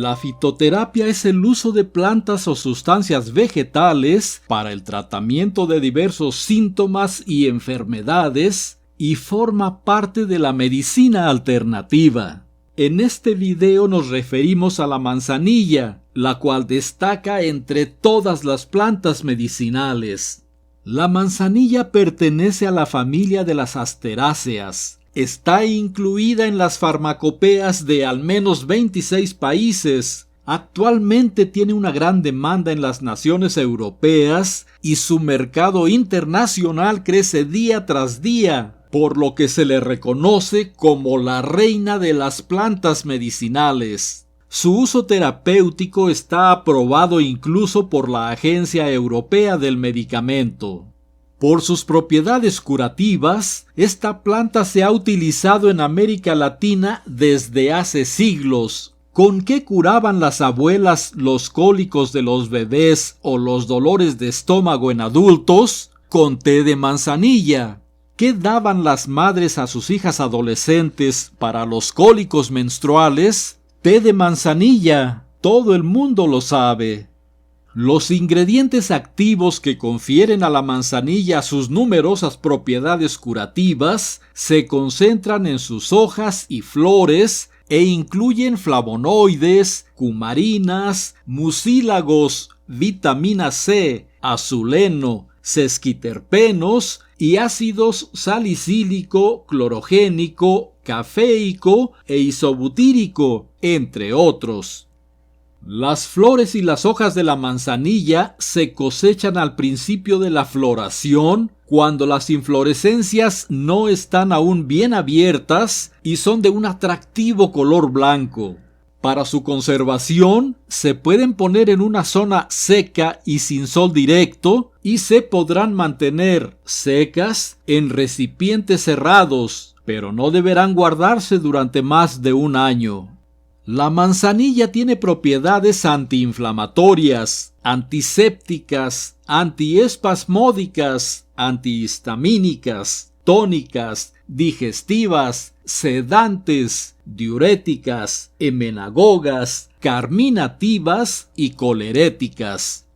La fitoterapia es el uso de plantas o sustancias vegetales para el tratamiento de diversos síntomas y enfermedades y forma parte de la medicina alternativa. En este video nos referimos a la manzanilla, la cual destaca entre todas las plantas medicinales. La manzanilla pertenece a la familia de las asteráceas. Está incluida en las farmacopeas de al menos 26 países. Actualmente tiene una gran demanda en las naciones europeas y su mercado internacional crece día tras día, por lo que se le reconoce como la reina de las plantas medicinales. Su uso terapéutico está aprobado incluso por la Agencia Europea del Medicamento. Por sus propiedades curativas, esta planta se ha utilizado en América Latina desde hace siglos. ¿Con qué curaban las abuelas los cólicos de los bebés o los dolores de estómago en adultos? Con té de manzanilla. ¿Qué daban las madres a sus hijas adolescentes para los cólicos menstruales? Té de manzanilla. Todo el mundo lo sabe. Los ingredientes activos que confieren a la manzanilla sus numerosas propiedades curativas se concentran en sus hojas y flores e incluyen flavonoides, cumarinas, mucílagos, vitamina C, azuleno, sesquiterpenos y ácidos salicílico, clorogénico, caféico e isobutírico, entre otros. Las flores y las hojas de la manzanilla se cosechan al principio de la floración, cuando las inflorescencias no están aún bien abiertas y son de un atractivo color blanco. Para su conservación, se pueden poner en una zona seca y sin sol directo y se podrán mantener secas en recipientes cerrados, pero no deberán guardarse durante más de un año. La manzanilla tiene propiedades antiinflamatorias, antisépticas, antiespasmódicas, antihistamínicas, tónicas, digestivas, sedantes, diuréticas, emenagogas, carminativas y coleréticas.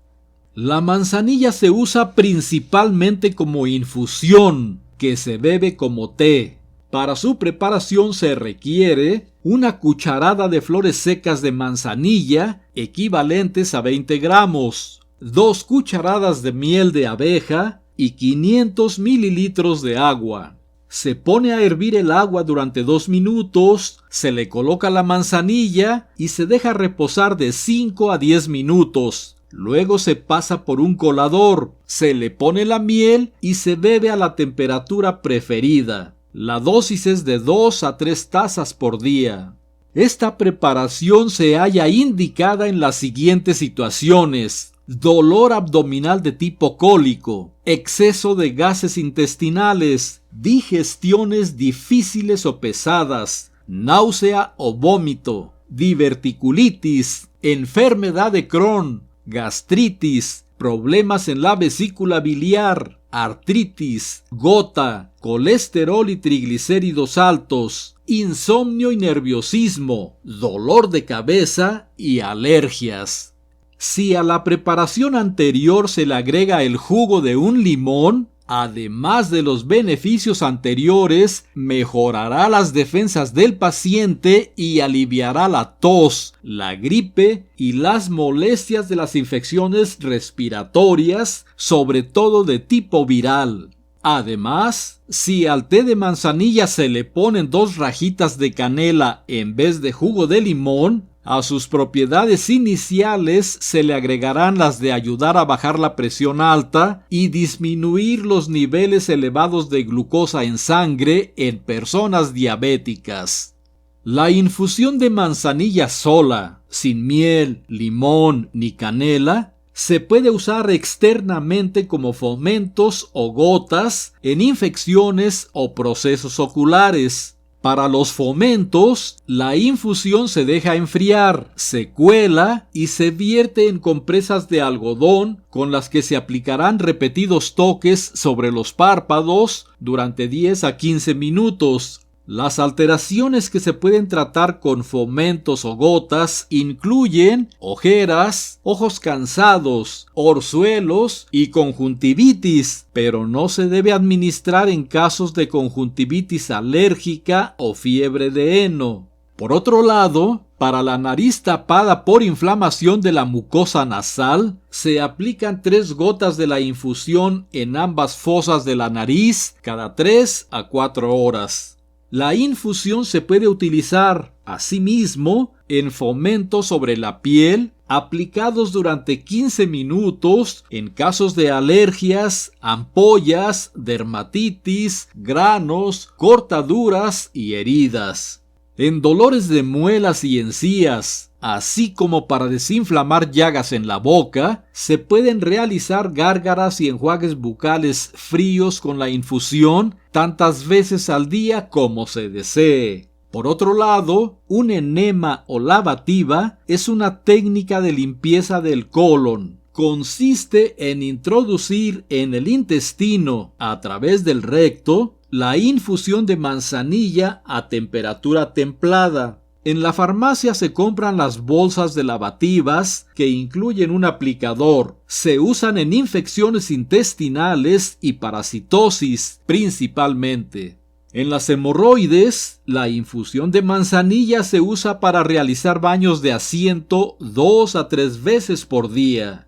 La manzanilla se usa principalmente como infusión, que se bebe como té. Para su preparación se requiere una cucharada de flores secas de manzanilla, equivalentes a 20 gramos, 2 cucharadas de miel de abeja y 500 mililitros de agua. Se pone a hervir el agua durante 2 minutos, se le coloca la manzanilla y se deja reposar de 5 a 10 minutos. Luego se pasa por un colador, se le pone la miel y se bebe a la temperatura preferida. La dosis es de 2 a 3 tazas por día. Esta preparación se halla indicada en las siguientes situaciones: dolor abdominal de tipo cólico, exceso de gases intestinales, digestiones difíciles o pesadas, náusea o vómito, diverticulitis, enfermedad de Crohn, gastritis, problemas en la vesícula biliar, artritis, gota, colesterol y triglicéridos altos, insomnio y nerviosismo, dolor de cabeza y alergias. Si a la preparación anterior se le agrega el jugo de un limón, además de los beneficios anteriores, mejorará las defensas del paciente y aliviará la tos, la gripe y las molestias de las infecciones respiratorias, sobre todo de tipo viral. Además, si al té de manzanilla se le ponen 2 rajitas de canela en vez de jugo de limón, a sus propiedades iniciales se le agregarán las de ayudar a bajar la presión alta y disminuir los niveles elevados de glucosa en sangre en personas diabéticas. La infusión de manzanilla sola, sin miel, limón ni canela, se puede usar externamente como fomentos o gotas en infecciones o procesos oculares. Para los fomentos, la infusión se deja enfriar, se cuela y se vierte en compresas de algodón con las que se aplicarán repetidos toques sobre los párpados durante 10 a 15 minutos. Las alteraciones que se pueden tratar con fomentos o gotas incluyen ojeras, ojos cansados, orzuelos y conjuntivitis, pero no se debe administrar en casos de conjuntivitis alérgica o fiebre de heno. Por otro lado, para la nariz tapada por inflamación de la mucosa nasal, se aplican 3 gotas de la infusión en ambas fosas de la nariz cada 3 a 4 horas. La infusión se puede utilizar, asimismo, en fomentos sobre la piel, aplicados durante 15 minutos en casos de alergias, ampollas, dermatitis, granos, cortaduras y heridas. En dolores de muelas y encías, así como para desinflamar llagas en la boca, se pueden realizar gárgaras y enjuagues bucales fríos con la infusión tantas veces al día como se desee. Por otro lado, un enema o lavativa es una técnica de limpieza del colon. Consiste en introducir en el intestino, a través del recto, la infusión de manzanilla a temperatura templada. En la farmacia se compran las bolsas de lavativas que incluyen un aplicador. Se usan en infecciones intestinales y parasitosis principalmente. En las hemorroides, la infusión de manzanilla se usa para realizar baños de asiento 2 a 3 veces por día.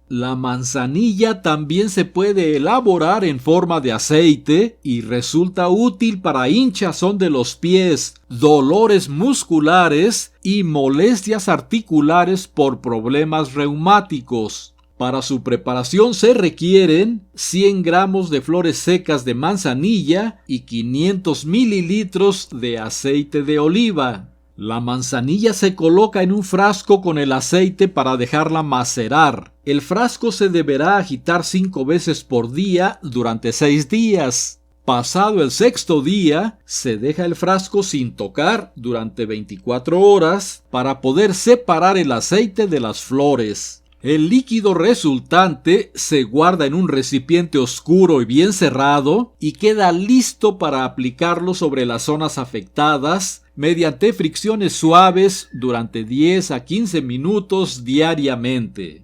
La manzanilla también se puede elaborar en forma de aceite y resulta útil para hinchazón de los pies, dolores musculares y molestias articulares por problemas reumáticos. Para su preparación se requieren 100 gramos de flores secas de manzanilla y 500 mililitros de aceite de oliva. La manzanilla se coloca en un frasco con el aceite para dejarla macerar. El frasco se deberá agitar 5 veces por día durante 6 días. Pasado el 6º día, se deja el frasco sin tocar durante 24 horas para poder separar el aceite de las flores. El líquido resultante se guarda en un recipiente oscuro y bien cerrado y queda listo para aplicarlo sobre las zonas afectadas mediante fricciones suaves durante 10 a 15 minutos diariamente.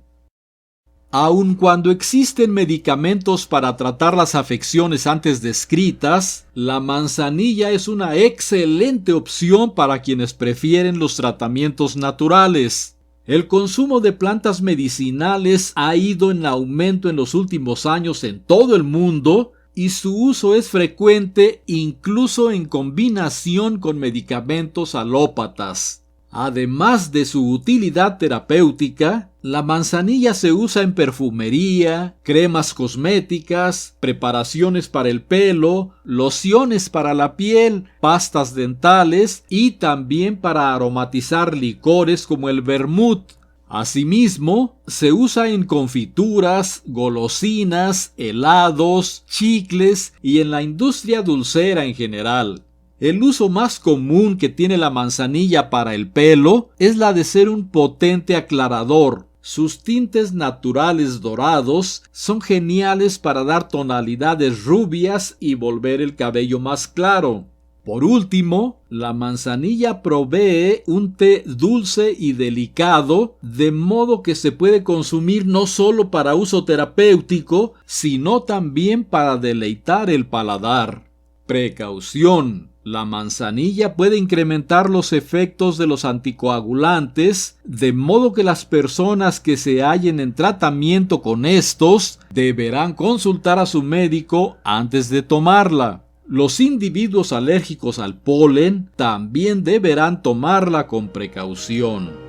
Aun cuando existen medicamentos para tratar las afecciones antes descritas, la manzanilla es una excelente opción para quienes prefieren los tratamientos naturales. El consumo de plantas medicinales ha ido en aumento en los últimos años en todo el mundo y su uso es frecuente incluso en combinación con medicamentos alópatas. Además de su utilidad terapéutica, la manzanilla se usa en perfumería, cremas cosméticas, preparaciones para el pelo, lociones para la piel, pastas dentales y también para aromatizar licores como el vermut. Asimismo, se usa en confituras, golosinas, helados, chicles y en la industria dulcera en general. El uso más común que tiene la manzanilla para el pelo es la de ser un potente aclarador. Sus tintes naturales dorados son geniales para dar tonalidades rubias y volver el cabello más claro. Por último, la manzanilla provee un té dulce y delicado, de modo que se puede consumir no solo para uso terapéutico, sino también para deleitar el paladar. Precaución: la manzanilla puede incrementar los efectos de los anticoagulantes, de modo que las personas que se hallen en tratamiento con estos deberán consultar a su médico antes de tomarla. Los individuos alérgicos al polen también deberán tomarla con precaución.